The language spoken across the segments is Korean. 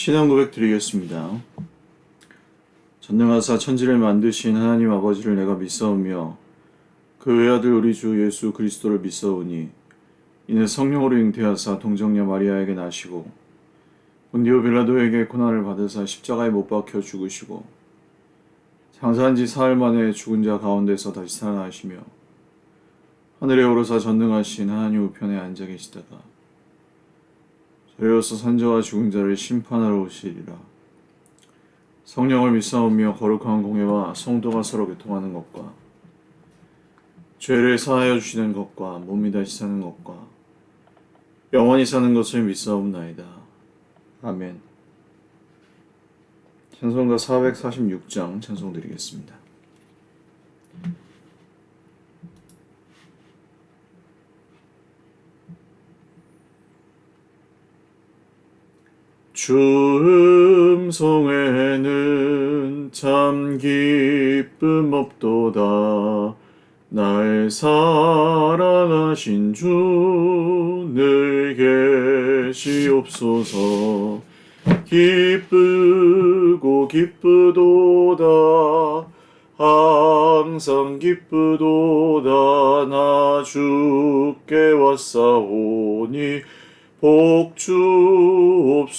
신앙 고백 드리겠습니다. 전능하사 천지를 만드신 하나님 아버지를 내가 믿사오며 그 외아들 우리 주 예수 그리스도를 믿사오니 이는 성령으로 잉태하사 동정녀 마리아에게 나시고 본디오 빌라도에게 고난을 받으사 십자가에 못 박혀 죽으시고 장사한 지 사흘 만에 죽은 자 가운데서 다시 살아나시며 하늘에 오르사 전능하신 하나님 우편에 앉아 계시다가 저리로서 산자와 죽은 자를 심판하러 오시리라. 성령을 믿사오며 거룩한 공예와 성도가 서로 교통하는 것과 죄를 사하여 주시는 것과 몸이 다시 사는 것과 영원히 사는 것을 믿사옵나이다. 아멘. 찬송가 446장 찬송드리겠습니다. 주 음성에는 참 기쁨 없도다. 날 사랑하신 주 늘 계시옵소서. 기쁘고 기쁘도다. 항상 기쁘도다. 나 주께 왔사오니 복 주옵소서.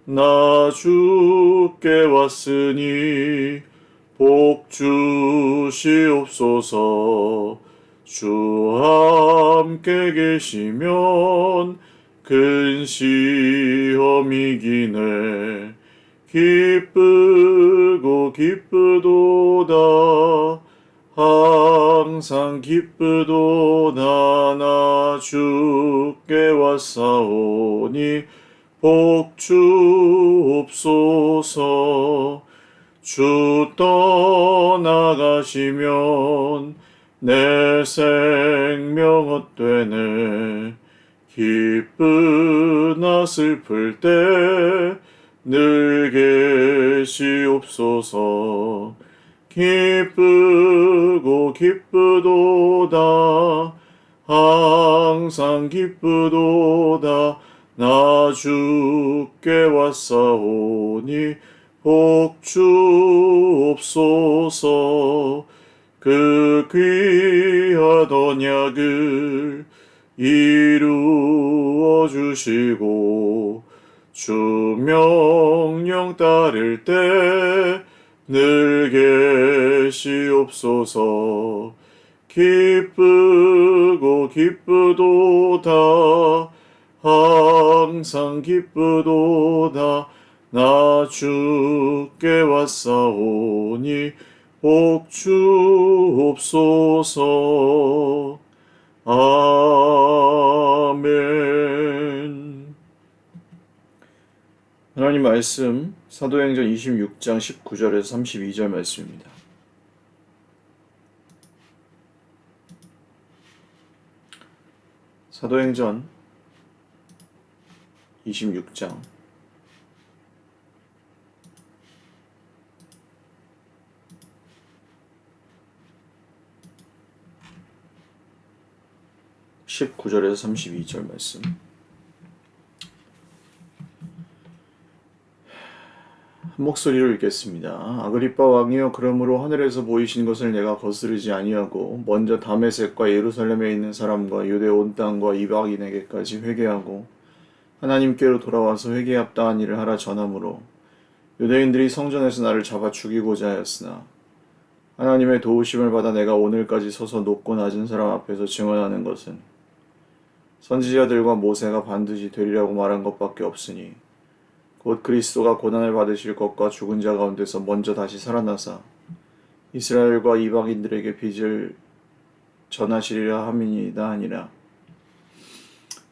나 주께 왔으니 복 주시옵소서. 주 함께 계시면 큰 시험 이기네. 기쁘고 기쁘도다. 항상 기쁘도다. 나 주께 왔사오니 복 주옵소서. 주 떠나가시면 내 생명 헛되네. 기쁘나 슬플 때 늘 계시옵소서. 기쁘고 기쁘도다. 항상 기쁘도다. 나 주께 왔사오니 복 주옵소서. 그 귀한 언약을 이루어 주시고 주 명령 따를 때 늘 계시옵소서. 기쁘고 기쁘도다. 항상 기쁘도다. 나 주께 왔사오니 복 주옵소서. 아멘. 하나님 말씀 사도행전 26장 19절에서 32절 말씀입니다. 사도행전 26장 19절에서 32절 말씀. 한 목소리로 읽겠습니다. 아그리빠 왕이여, 그러므로 하늘에서 보이신 것을 내가 거스르지 아니하고 먼저 다메섹과 예루살렘에 있는 사람과 유대 온 땅과 이방인에게까지 회개하고 하나님께로 돌아와서 회개에 합당한 일을 하라 전하므로 유대인들이 성전에서 나를 잡아 죽이고자 하였으나 하나님의 도우심을 받아 내가 오늘까지 서서 높고 낮은 사람 앞에서 증언하는 것은 선지자들과 모세가 반드시 되리라고 말한 것밖에 없으니 곧 그리스도가 고난을 받으실 것과 죽은 자 가운데서 먼저 다시 살아나사 이스라엘과 이방인들에게 빚을 전하시리라 함이니이다 하니라.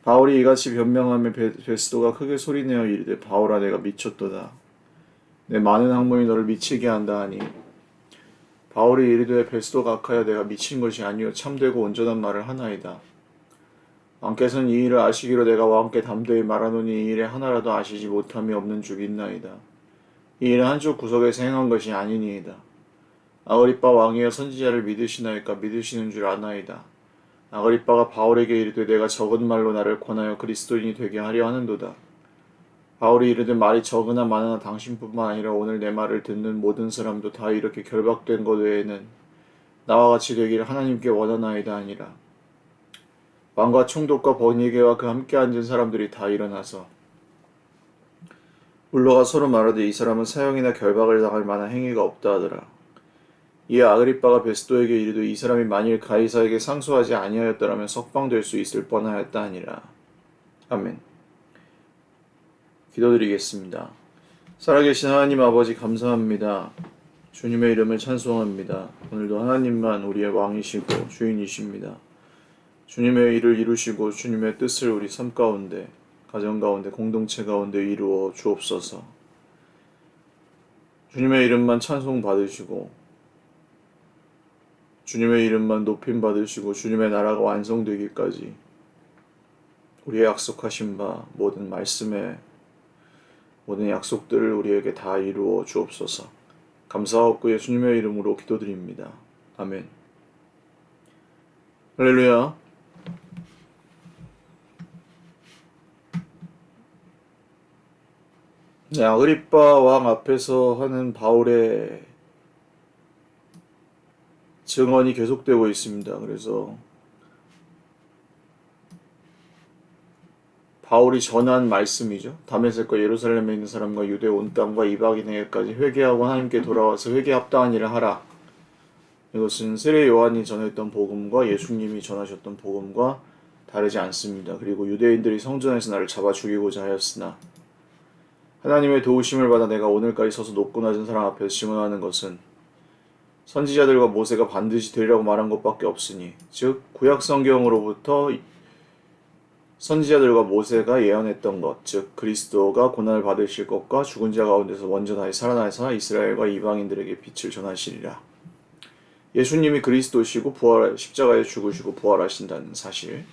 바울이 이같이 변명하며 베스도가 크게 소리내어 이르되, 바울아, 내가 미쳤도다. 내 많은 학문이 너를 미치게 한다 하니, 바울이 이르되, 베스도가 악하여 내가 미친 것이 아니요 참되고 온전한 말을 하나이다. 왕께서는 이 일을 아시기로 내가 왕께 담대히 말하노니 이 일에 하나라도 아시지 못함이 없는 줄 믿나이다. 이 일은 한쪽 구석에서 행한 것이 아니니이다. 아그리빠 왕이여, 선지자를 믿으시나이까? 믿으시는 줄 아나이다. 아그리빠가 바울에게 이르되, 내가 적은 말로 나를 권하여 그리스도인이 되게 하려 하는도다. 바울이 이르되 말이 적으나 많으나 당신뿐만 아니라 오늘 내 말을 듣는 모든 사람도 다 이렇게 결박된 것 외에는 나와 같이 되기를 하나님께 원하나이다 아니라. 왕과 총독과 번이게와 그 함께 앉은 사람들이 다 일어나서 물러가 서로 말하되 이 사람은 사형이나 결박을 당할 만한 행위가 없다 하더라. 이에 아그리빠가 베스도에게 이르되 이 사람이 만일 가이사에게 상소하지 아니하였더라면 석방될 수 있을 뻔하였다 하니라. 아멘. 기도드리겠습니다. 살아계신 하나님 아버지 감사합니다. 주님의 이름을 찬송합니다. 오늘도 하나님만 우리의 왕이시고 주인이십니다. 주님의 일을 이루시고 주님의 뜻을 우리 삶 가운데, 가정 가운데, 공동체 가운데 이루어 주옵소서. 주님의 이름만 찬송 받으시고 주님의 이름만 높임 받으시고 주님의 나라가 완성되기까지 우리의 약속하신 바 모든 말씀에 모든 약속들을 우리에게 다 이루어 주옵소서. 감사하옵고 예수님의 이름으로 기도드립니다. 아멘. 할렐루야. 네, 아그리빠 왕 앞에서 하는 바울의 증언이 계속되고 있습니다. 그래서 바울이 전한 말씀이죠. 다메섹과 예루살렘에 있는 사람과 유대 온 땅과 이방인에게까지 회개하고 하나님께 돌아와서 회개에 합당한 일을 하라. 이것은 세례 요한이 전했던 복음과 예수님이 전하셨던 복음과 다르지 않습니다. 그리고 유대인들이 성전에서 나를 잡아 죽이고자 하였으나 하나님의 도우심을 받아 내가 오늘까지 서서 높고 낮은 사람 앞에서 증언하는 것은 선지자들과 모세가 반드시 되리라고 말한 것밖에 없으니, 즉 구약 성경으로부터 선지자들과 모세가 예언했던 것, 즉 그리스도가 고난을 받으실 것과 죽은 자 가운데서 먼저 다시 살아나서 이스라엘과 이방인들에게 빛을 전하시리라. 예수님이 그리스도시고 십자가에 죽으시고 부활하신다는 사실,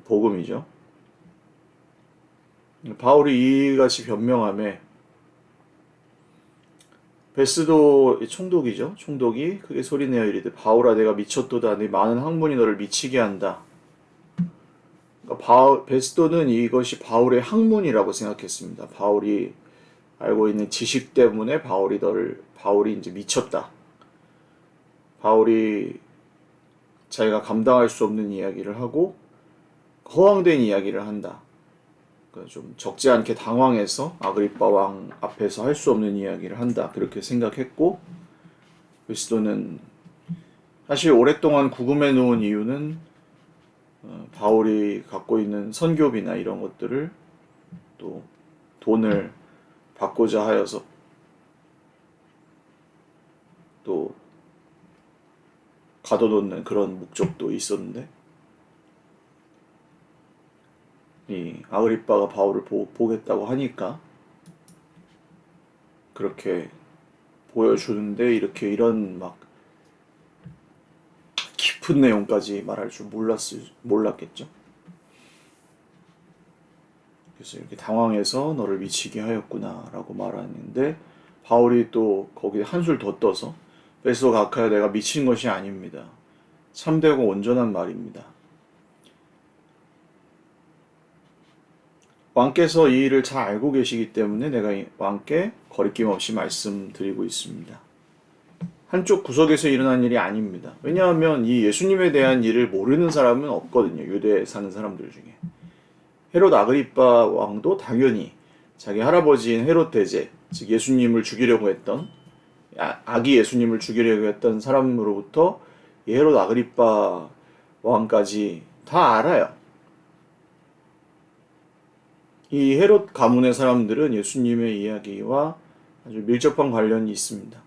복음이죠. 바울이 이같이 변명하며 베스도 총독이죠. 총독이 크게 소리내어 이르되 바울아 내가 미쳤도다. 네 많은 학문이 너를 미치게 한다. 그러니까 베스도는 이것이 바울의 학문이라고 생각했습니다. 바울이 알고 있는 지식 때문에 바울이 이제 미쳤다. 바울이 자기가 감당할 수 없는 이야기를 하고 허황된 이야기를 한다. 좀 적지 않게 당황해서 아그리빠 왕 앞에서 할 수 없는 이야기를 한다. 그렇게 생각했고, 베스도는 사실 오랫동안 구금해 놓은 이유는 바울이 갖고 있는 선교비나 이런 것들을 또 돈을 받고자 하여서 또 가둬놓는 그런 목적도 있었는데, 이 아그리빠가 바울을 보겠다고 하니까 그렇게 보여주는데 이런 막 깊은 내용까지 말할 줄 몰랐겠죠. 그래서 이렇게 당황해서 너를 미치게 하였구나 라고 말하는데, 바울이 또 거기에 한술 더 떠서 베스도 가카야 내가 미친 것이 아닙니다. 참되고 온전한 말입니다. 왕께서 이 일을 잘 알고 계시기 때문에 내가 왕께 거리낌 없이 말씀드리고 있습니다. 한쪽 구석에서 일어난 일이 아닙니다. 왜냐하면 이 예수님에 대한 일을 모르는 사람은 없거든요. 유대에 사는 사람들 중에. 헤롯 아그리빠 왕도 당연히 자기 할아버지인 헤롯 대제, 즉 예수님을 죽이려고 했던, 아기 예수님을 죽이려고 했던 사람으로부터 이 헤롯 아그리빠 왕까지 다 알아요. 이 헤롯 가문의 사람들은 예수님의 이야기와 아주 밀접한 관련이 있습니다.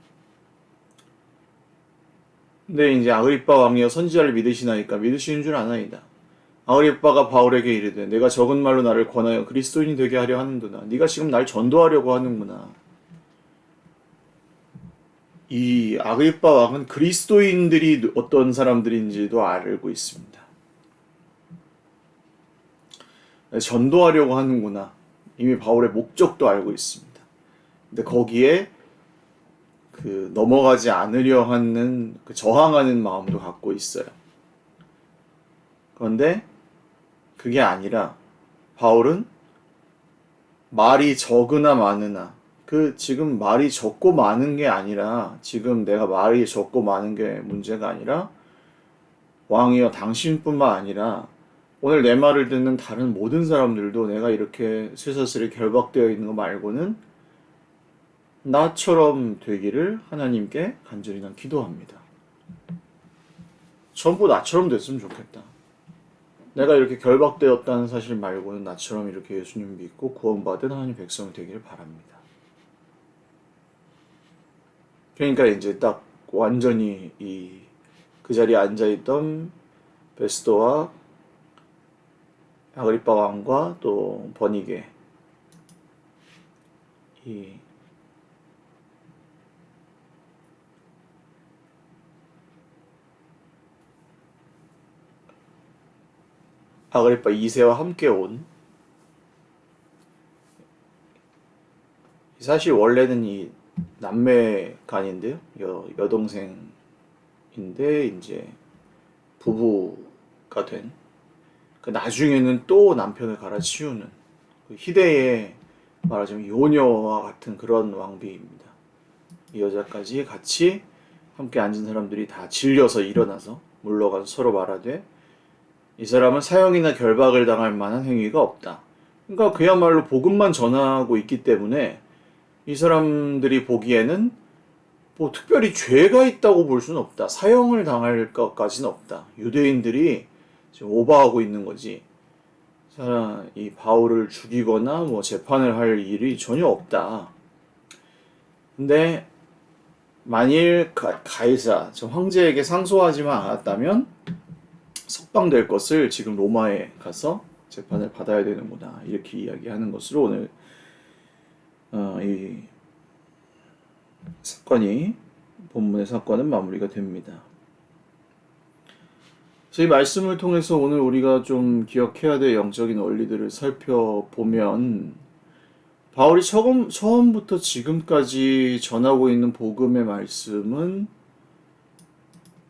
근데 이제 아그리빠 왕이여 선지자를 믿으시나이까 믿으시는 줄 아나이다. 아그리빠가 바울에게 이르되 내가 적은 말로 나를 권하여 그리스도인이 되게 하려 하는도다. 네가 지금 날 전도하려고 하는구나. 이 아그리빠 왕은 그리스도인들이 어떤 사람들인지도 알고 있습니다. 전도하려고 하는구나. 이미 바울의 목적도 알고 있습니다. 근데 거기에 넘어가지 않으려 하는 저항하는 마음도 갖고 있어요. 그런데 그게 아니라 바울은 말이 적으나 많으나 그 지금 말이 적고 많은 게 아니라 지금 내가 말이 적고 많은 게 문제가 아니라 왕이여 당신뿐만 아니라 오늘 내 말을 듣는 다른 모든 사람들도 내가 이렇게 쇠사슬에 결박되어 있는 거 말고는 나처럼 되기를 하나님께 간절히 난 기도합니다. 전부 나처럼 됐으면 좋겠다. 내가 이렇게 결박되었다는 사실 말고는 나처럼 이렇게 예수님 믿고 구원받은 하나님 백성이 되기를 바랍니다. 그러니까 이제 딱 완전히 그 자리에 앉아있던 베스도와 아그리빠 왕과 또 버니게 이 아그리빠 2세와 함께 온 사실 원래는 이 남매간인데요. 여동생인데 이제 부부가 된 그 나중에는 또 남편을 갈아치우는 그 희대의 말하자면 요녀와 같은 그런 왕비입니다. 이 여자까지 같이 함께 앉은 사람들이 다 질려서 일어나서 물러가서 서로 말하되 이 사람은 사형이나 결박을 당할 만한 행위가 없다. 그러니까 그야말로 복음만 전하고 있기 때문에 이 사람들이 보기에는 뭐 특별히 죄가 있다고 볼 수는 없다. 사형을 당할 것까지는 없다. 유대인들이 지금 오버하고 있는 거지. 이 바울을 죽이거나 뭐 재판을 할 일이 전혀 없다. 근데 만일 가이사, 저 황제에게 상소하지만 않았다면 석방될 것을 지금 로마에 가서 재판을 받아야 되는구나. 이렇게 이야기하는 것으로 오늘 이 사건이 본문의 사건은 마무리가 됩니다. 이 말씀을 통해서 오늘 우리가 좀 기억해야 될 영적인 원리들을 살펴보면 바울이 처음부터 지금까지 전하고 있는 복음의 말씀은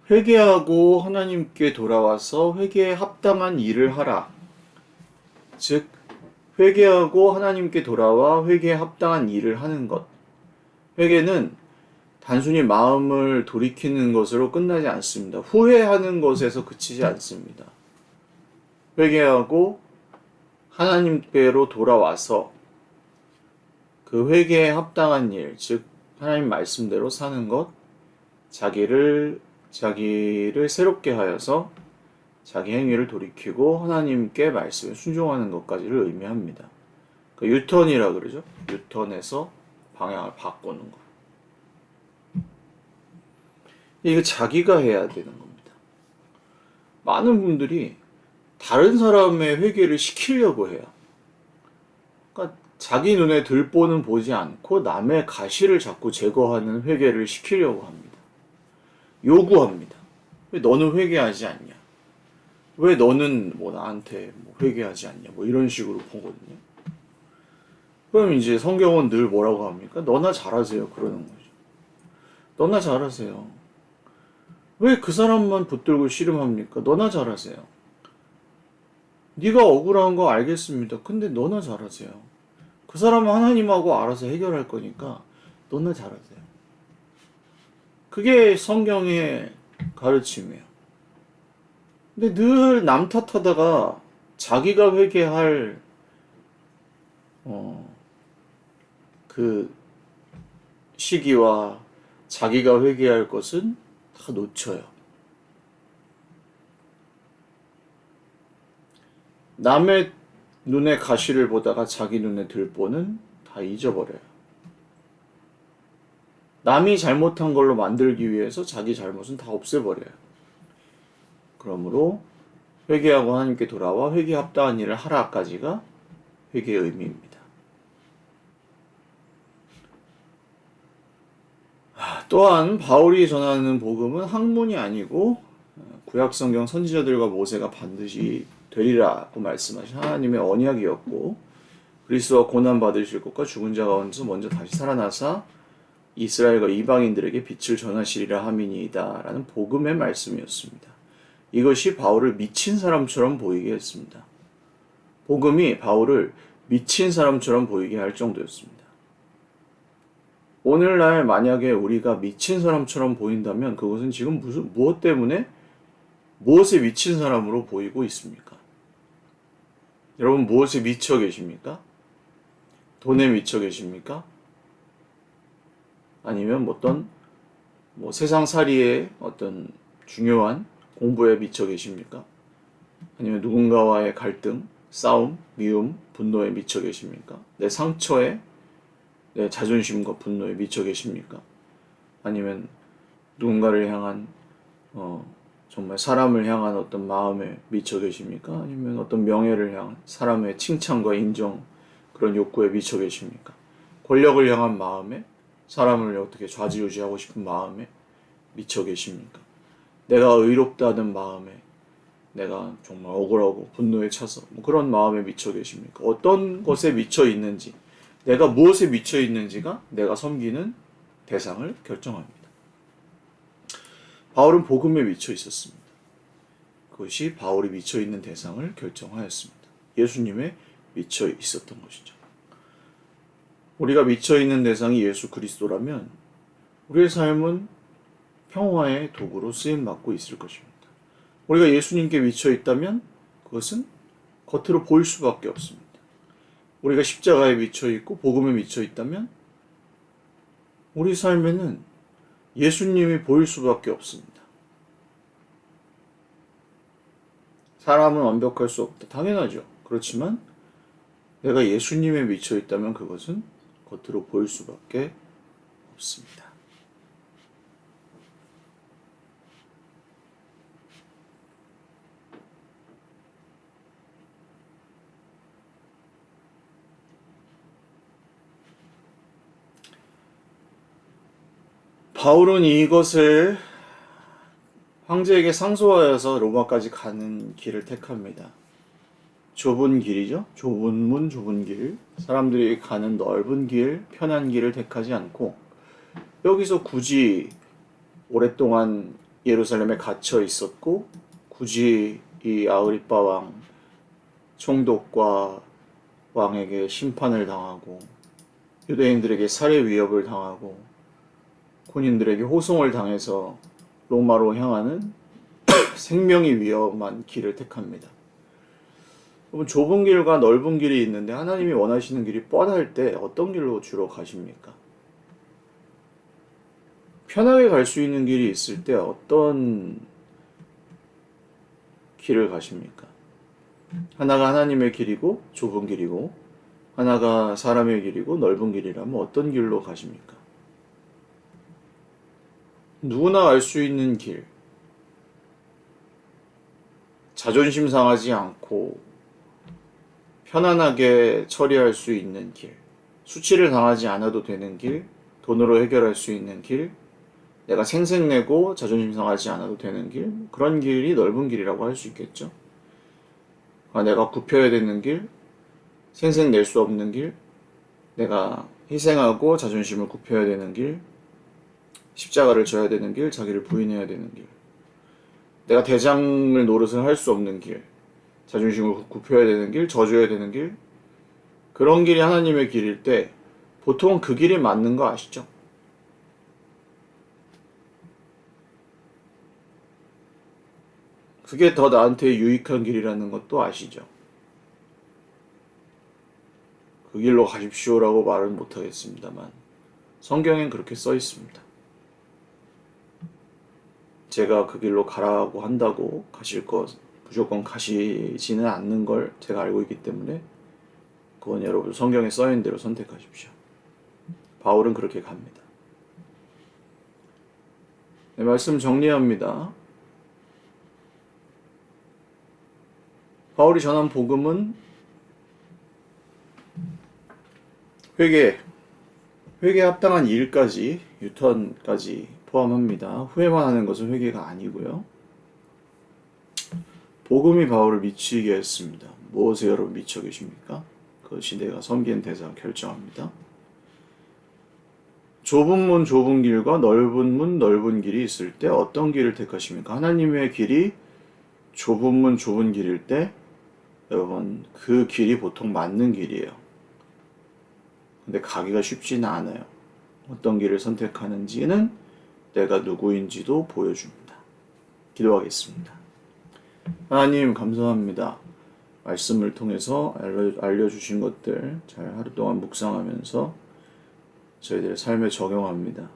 회개하고 하나님께 돌아와서 회개에 합당한 일을 하라. 즉 회개하고 하나님께 돌아와 회개에 합당한 일을 하는 것. 회개는 단순히 마음을 돌이키는 것으로 끝나지 않습니다. 후회하는 것에서 그치지 않습니다. 회개하고 하나님께로 돌아와서 그 회개에 합당한 일, 즉 하나님 말씀대로 사는 것, 자기를 새롭게 하여서 자기 행위를 돌이키고 하나님께 말씀에 순종하는 것까지를 의미합니다. 그 유턴이라 그러죠. 유턴해서 방향을 바꾸는 것. 이거 자기가 해야 되는 겁니다. 많은 분들이 다른 사람의 회개를 시키려고 해요. 그러니까 자기 눈에 들보는 보지 않고 남의 가시를 자꾸 제거하는 회개를 시키려고 합니다. 요구합니다. 왜 너는 회개하지 않냐? 왜 너는 뭐 나한테 뭐 회개하지 않냐? 뭐 이런 식으로 보거든요. 그럼 이제 성경은 늘 뭐라고 합니까? 너나 잘하세요. 그러는 거죠. 너나 잘하세요. 왜 그 사람만 붙들고 씨름합니까? 너나 잘하세요. 네가 억울한 거 알겠습니다. 근데 너나 잘하세요. 그 사람은 하나님하고 알아서 해결할 거니까 너나 잘하세요. 그게 성경의 가르침이에요. 근데 늘 남 탓하다가 자기가 회개할 그 시기와 자기가 회개할 것은 다 놓쳐요. 남의 눈에 가시를 보다가 자기 눈에 들보는 다 잊어버려요. 남이 잘못한 걸로 만들기 위해서 자기 잘못은 다 없애버려요. 그러므로 회개하고 하나님께 돌아와 회개에 합당한 일을 하라까지가 회개의 의미입니다. 또한 바울이 전하는 복음은 학문이 아니고 구약성경 선지자들과 모세가 반드시 되리라고 말씀하신 하나님의 언약이었고 그리스도와 고난받으실 것과 죽은 자 가운데서 먼저 다시 살아나사 이스라엘과 이방인들에게 빛을 전하시리라 함이니이다 라는 복음의 말씀이었습니다. 이것이 바울을 미친 사람처럼 보이게 했습니다. 복음이 바울을 미친 사람처럼 보이게 할 정도였습니다. 오늘날 만약에 우리가 미친 사람처럼 보인다면 그것은 지금 무엇 때문에 무엇에 미친 사람으로 보이고 있습니까? 여러분 무엇에 미쳐 계십니까? 돈에 미쳐 계십니까? 아니면 어떤 세상살이의 어떤 중요한 공부에 미쳐 계십니까? 아니면 누군가와의 갈등, 싸움, 미움, 분노에 미쳐 계십니까? 내 상처에, 내 자존심과 분노에 미쳐 계십니까? 아니면 누군가를 향한 정말 사람을 향한 어떤 마음에 미쳐 계십니까? 아니면 어떤 명예를 향한 사람의 칭찬과 인정 그런 욕구에 미쳐 계십니까? 권력을 향한 마음에 사람을 어떻게 좌지우지하고 싶은 마음에 미쳐 계십니까? 내가 의롭다는 마음에 내가 정말 억울하고 분노에 차서 그런 마음에 미쳐 계십니까? 어떤 것에 미쳐 있는지 내가 무엇에 미쳐 있는지가 내가 섬기는 대상을 결정합니다. 바울은 복음에 미쳐 있었습니다. 그것이 바울이 미쳐 있는 대상을 결정하였습니다. 예수님에 미쳐 있었던 것이죠. 우리가 미쳐 있는 대상이 예수 그리스도라면 우리의 삶은 평화의 도구로 쓰임 받고 있을 것입니다. 우리가 예수님께 미쳐 있다면 그것은 겉으로 보일 수밖에 없습니다. 우리가 십자가에 미쳐 있고 복음에 미쳐 있다면 우리 삶에는 예수님이 보일 수밖에 없습니다. 사람은 완벽할 수 없다. 당연하죠. 그렇지만 내가 예수님에 미쳐 있다면 그것은 겉으로 보일 수밖에 없습니다. 바울은 이것을 황제에게 상소하여서 로마까지 가는 길을 택합니다. 좁은 길이죠. 좁은 문, 좁은 길. 사람들이 가는 넓은 길, 편한 길을 택하지 않고 여기서 굳이 오랫동안 예루살렘에 갇혀 있었고 굳이 이 아그리빠 왕 총독과 왕에게 심판을 당하고 유대인들에게 살해 위협을 당하고 군인들에게 호송을 당해서 로마로 향하는 생명이 위험한 길을 택합니다. 여러분 좁은 길과 넓은 길이 있는데 하나님이 원하시는 길이 뻔할 때 어떤 길로 주로 가십니까? 편하게 갈 수 있는 길이 있을 때 어떤 길을 가십니까? 하나가 하나님의 길이고 좁은 길이고 하나가 사람의 길이고 넓은 길이라면 어떤 길로 가십니까? 누구나 알 수 있는 길, 자존심 상하지 않고 편안하게 처리할 수 있는 길, 수치를 당하지 않아도 되는 길, 돈으로 해결할 수 있는 길, 내가 생색내고 자존심 상하지 않아도 되는 길, 그런 길이 넓은 길이라고 할 수 있겠죠. 내가 굽혀야 되는 길, 생색낼 수 없는 길, 내가 희생하고 자존심을 굽혀야 되는 길, 십자가를 져야 되는 길, 자기를 부인해야 되는 길, 내가 대장을 노릇을 할 수 없는 길, 자존심을 굽혀야 되는 길, 져줘야 되는 길, 그런 길이 하나님의 길일 때 보통 그 길이 맞는 거 아시죠? 그게 더 나한테 유익한 길이라는 것도 아시죠? 그 길로 가십시오라고 말은 못하겠습니다만 성경엔 그렇게 써 있습니다. 제가 그 길로 가라고 한다고 가실 것 무조건 가시지는 않는 걸 제가 알고 있기 때문에 그건 여러분 성경에 써 있는 대로 선택하십시오. 바울은 그렇게 갑니다. 네, 말씀 정리합니다. 바울이 전한 복음은 회개에 합당한 일까지, 유턴까지 포함합니다. 후회만 하는 것은 회개가 아니고요. 복음이 바울을 미치게 했습니다. 무엇에 여러분 미쳐 계십니까? 그것이 내가 섬기는 대상을 결정합니다. 좁은 문 좁은 길과 넓은 문 넓은 길이 있을 때 어떤 길을 택하십니까? 하나님의 길이 좁은 문 좁은 길일 때 여러분, 그 길이 보통 맞는 길이에요. 근데 가기가 쉽지는 않아요. 어떤 길을 선택하는지는 내가 누구인지도 보여줍니다. 기도하겠습니다. 하나님, 감사합니다. 말씀을 통해서 알려주신 것들 잘 하루 동안 묵상하면서 저희들의 삶에 적용합니다.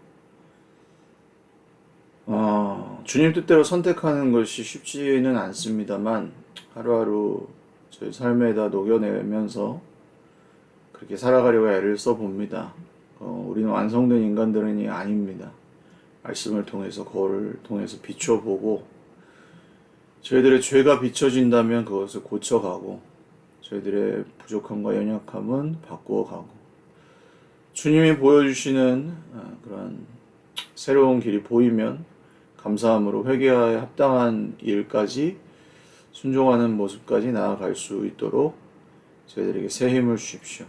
주님 뜻대로 선택하는 것이 쉽지는 않습니다만 하루하루 저희 삶에다 녹여내면서 그렇게 살아가려고 애를 써봅니다. 우리는 완성된 인간들은 아닙니다. 말씀을 통해서 거울을 통해서 비춰보고 저희들의 죄가 비춰진다면 그것을 고쳐가고 저희들의 부족함과 연약함은 바꾸어가고 주님이 보여주시는 그런 새로운 길이 보이면 감사함으로 회개하에 합당한 일까지 순종하는 모습까지 나아갈 수 있도록 저희들에게 새 힘을 주십시오.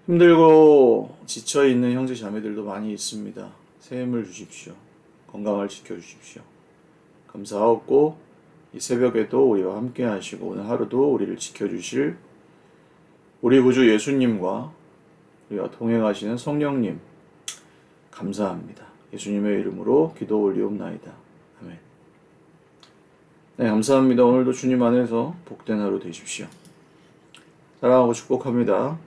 힘들고 지쳐있는 형제 자매들도 많이 있습니다. 새 힘을 주십시오. 건강을 지켜주십시오. 감사하옵고 이 새벽에도 우리와 함께 하시고 오늘 하루도 우리를 지켜주실 우리 구주 예수님과 우리와 동행하시는 성령님 감사합니다. 예수님의 이름으로 기도 올리옵나이다. 아멘. 네, 감사합니다. 오늘도 주님 안에서 복된 하루 되십시오. 사랑하고 축복합니다.